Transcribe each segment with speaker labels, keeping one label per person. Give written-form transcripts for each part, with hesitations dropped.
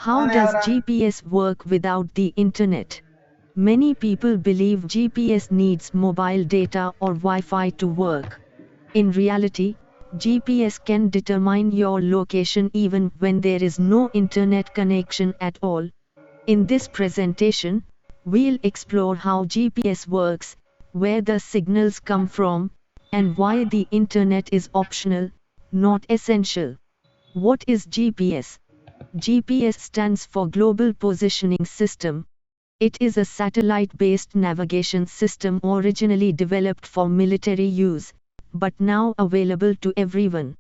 Speaker 1: How does GPS work without the internet? Many people believe GPS needs mobile data or Wi-Fi to work. In reality, GPS can determine your location even when there is no internet connection at all. In this presentation, we'll explore how GPS works, where the signals come from, and why the internet is optional, not essential. What is GPS? GPS stands for Global Positioning System. It is a satellite-based navigation system originally developed for military use, but now available to everyone.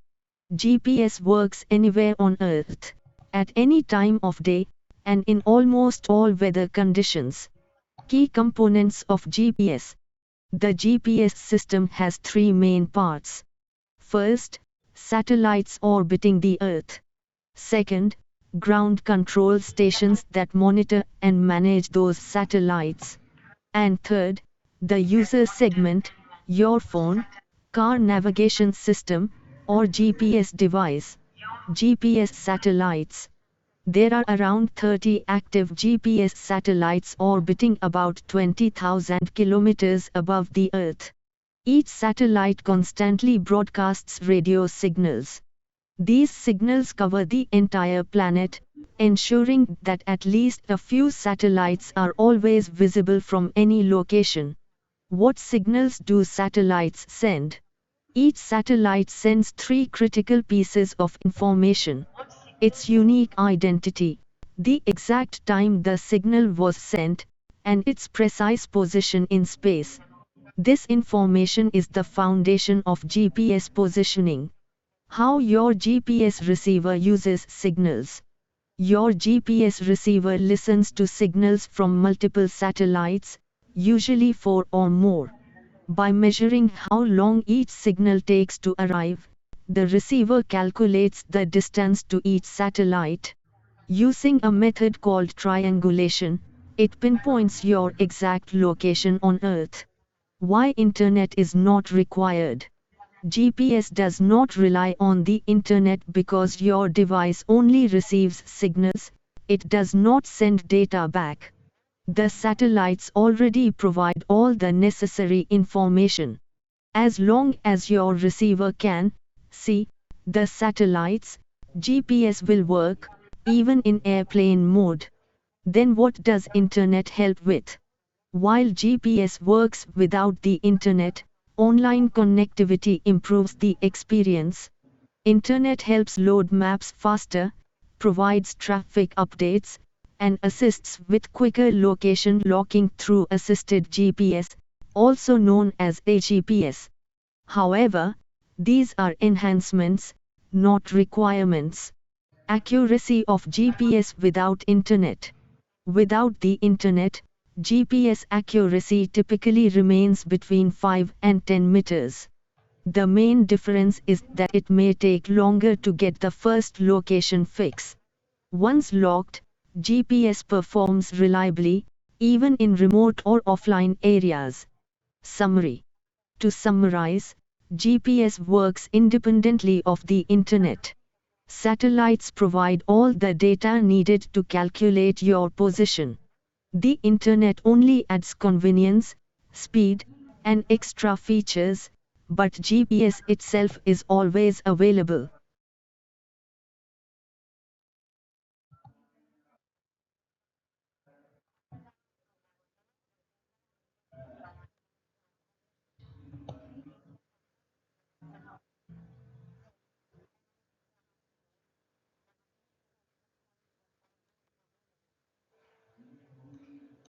Speaker 1: GPS works anywhere on Earth, at any time of day, and in almost all weather conditions. Key components of GPS. The GPS system has three main parts. First, satellites orbiting the Earth. Second, ground control stations that monitor and manage those satellites. And third, the user segment, your phone, car navigation system, or GPS device. GPS satellites. There are around 30 active GPS satellites orbiting about 20,000 kilometers above the Earth. Each satellite constantly broadcasts radio signals. These signals cover the entire planet, ensuring that at least a few satellites are always visible from any location. What signals do satellites send? Each satellite sends three critical pieces of information: its unique identity, the exact time the signal was sent, and its precise position in space. This information is the foundation of GPS positioning. How your GPS receiver uses signals. Your GPS receiver listens to signals from multiple satellites, usually 4 or more. By measuring how long each signal takes to arrive, the receiver calculates the distance to each satellite. Using a method called triangulation, it pinpoints your exact location on Earth. Why internet is not required? GPS does not rely on the internet because your device only receives signals, it does not send data back. The satellites already provide all the necessary information. As long as your receiver can see the satellites, GPS will work, even in airplane mode. Then what does internet help with? While GPS works without the internet, online connectivity improves the experience. Internet helps load maps faster, provides traffic updates, and assists with quicker location locking through assisted GPS, also known as AGPS. However, these are enhancements, not requirements. Accuracy of GPS without internet. Without the internet, GPS accuracy typically remains between 5 and 10 meters. The main difference is that it may take longer to get the first location fix. Once locked, GPS performs reliably, even in remote or offline areas. Summary. To summarize, GPS works independently of the internet. Satellites provide all the data needed to calculate your position. The internet only adds convenience, speed, and extra features, but GPS itself is always available.